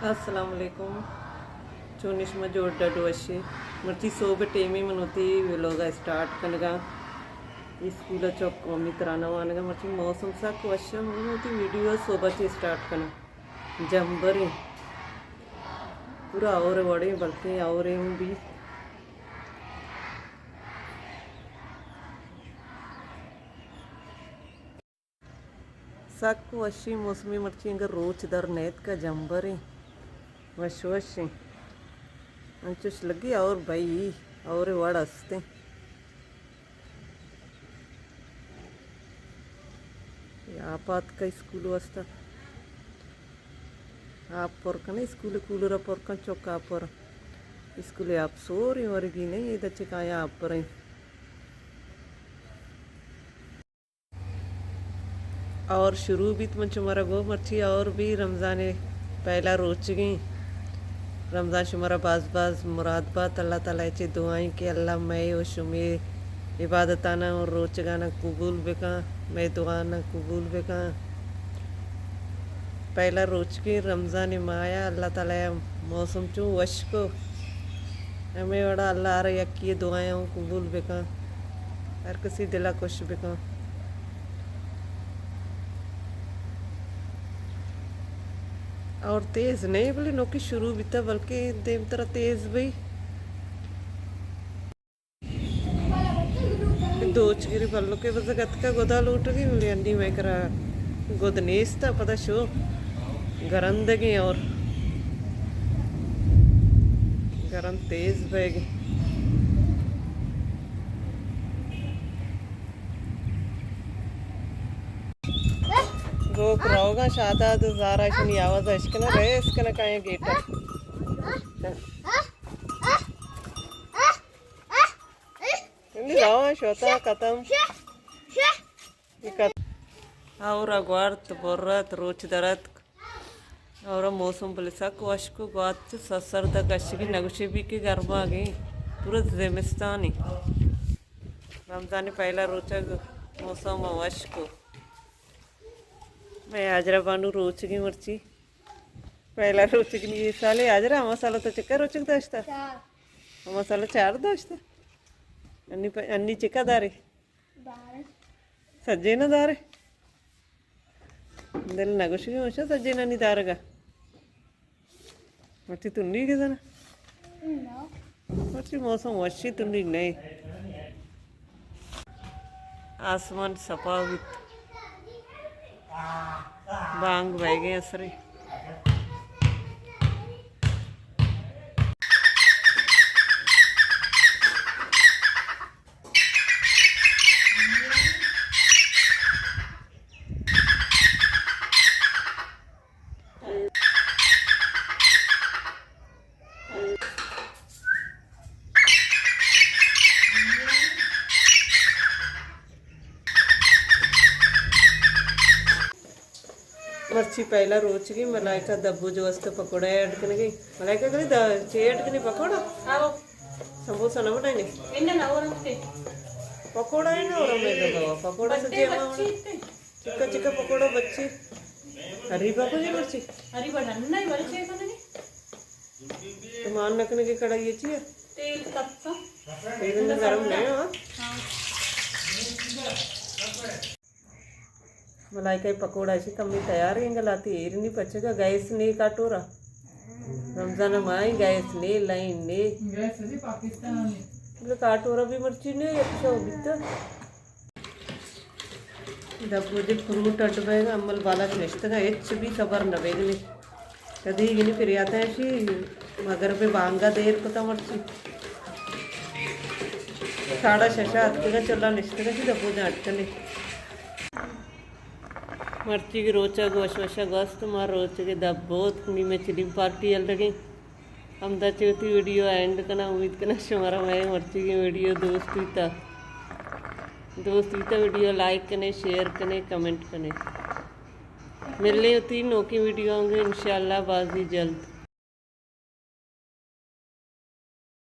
अस्सलामुअलैकुम चोनिश में जोड़ा डोशी मर्ची सो टेमी मनोती लोग स्टार्ट कनगा स्कूल चौक मित्राना वानगा मर्ची मौसम सा क्वेश्चन होती वीडियो सोबत स्टार्ट कना जंबरी पूरा और बड़े बल्कि और भी साक वशी मौसमी मर्ची इंग रोच दर नेत का जंबरी वश वशी अंचुश लगी और भाई और वड़ हंसते आपात का स्कूल वस्ता आप पर का स्कूल कूलर पर का चौका पर स्कूल आप सोरी वर्गी नहीं इधर चिकाया आप पर और शुरू भी तुम चुमारा गो मर्ची और भी रमज़ान पहला रोच गई रमज़ान शुमारा बाज बाज मुरादबात अल्लाह ताला चे दुआई के अल्लाह मैं और शुमे इबादताना और रोच गाना कबूल बेका मैं दुआना कबूल बेका पहला रोच के रमज़ान माया अल्लाह ताला मौसम चू वश को हमें बड़ा अल्लाह आ रहा यकी दुआएं कबूल बेका हर किसी दिला खुश बेका और तेज नहीं बोले नौकी शुरू भी था बल्कि देव तरह तेज भाई दो चिरी पल्लो के बस गत का गोदा लूट गई बोले अन्नी मैं करा गोदनेस था पता शो गरंदगी और गरम तेज बहेगी गोक रोगा शादाद ज़ारा शनी आवाज़ इश्कना रहे इसकना काहे गेटा इन्हीं लावा शोता कतम और अगवार्त बोर्रत रोच दरत और मौसम बलिसक वशको गात ससर तक अशगी नगशे भी के गर्मा आ गई पूरा ज़िमिस्तानी रमज़ान पहला रोचक मौसम वश को मैं आजरा बानू रोच गई मर्ची पहला रोचक नहीं साले आजरा मसाला तो चिक्का रोचक दाश्ता मसाला चार दाश्ता अन्नी चिक्का दारे सज्जे ना दारे दिल नगुश की मुशा सज्जे ना नहीं दारेगा मर्ची तुन्नी के जना मर्ची मौसम वशी तुन्नी नहीं आसमान सपावित बांग बह गए असरे मर्ची पहला रोच गई मलाइका दब्बू जो वस्त पकोड़ा अटकन गई मलाइका करी चे अटकनी पकोड़ा आओ समोसा न बनाई इन्ना ना और पकोड़ा है ना और मैं दबावा पकोड़ा से जे मां चिक्का चिक्का पकोड़ा बच्ची हरी बाबू जी मर्ची हरी बना नहीं वाले चे कने तो मान नकने की कढ़ाई ये चाहिए तेल कच्चा तेल गरम नहीं हां मलाई का पकोड़ा ऐसी कमी तैयार है गलाती एर नहीं पचेगा गैस नहीं काटोरा रमजान माई गैस नहीं लाइन नहीं गैस जी पाकिस्तान ने काटोरा भी मर्ची नहीं अच्छा होगी तो जब मुझे फ्रूट अटबेगा अम्मल बाला निश्चित है एच भी खबर न बेगली कभी गिनी फिर आता है शी मगर पे बांगा देर पता मर्ची साड़ा शशा अटकेगा चला निश्चित है कि दबो जा अटकने मर्ची की रोचा गोश वशा गस्त मार रोच के दबोत कुनी में चिली पार्टी चल रही हम दचती वीडियो एंड करना उम्मीद करना शुमारा मैं मर्ची की वीडियो दोस्ती था वीडियो लाइक करने शेयर करने कमेंट करने मिलने होती नौ की वीडियो होंगे इंशाल्लाह बाजी जल्द।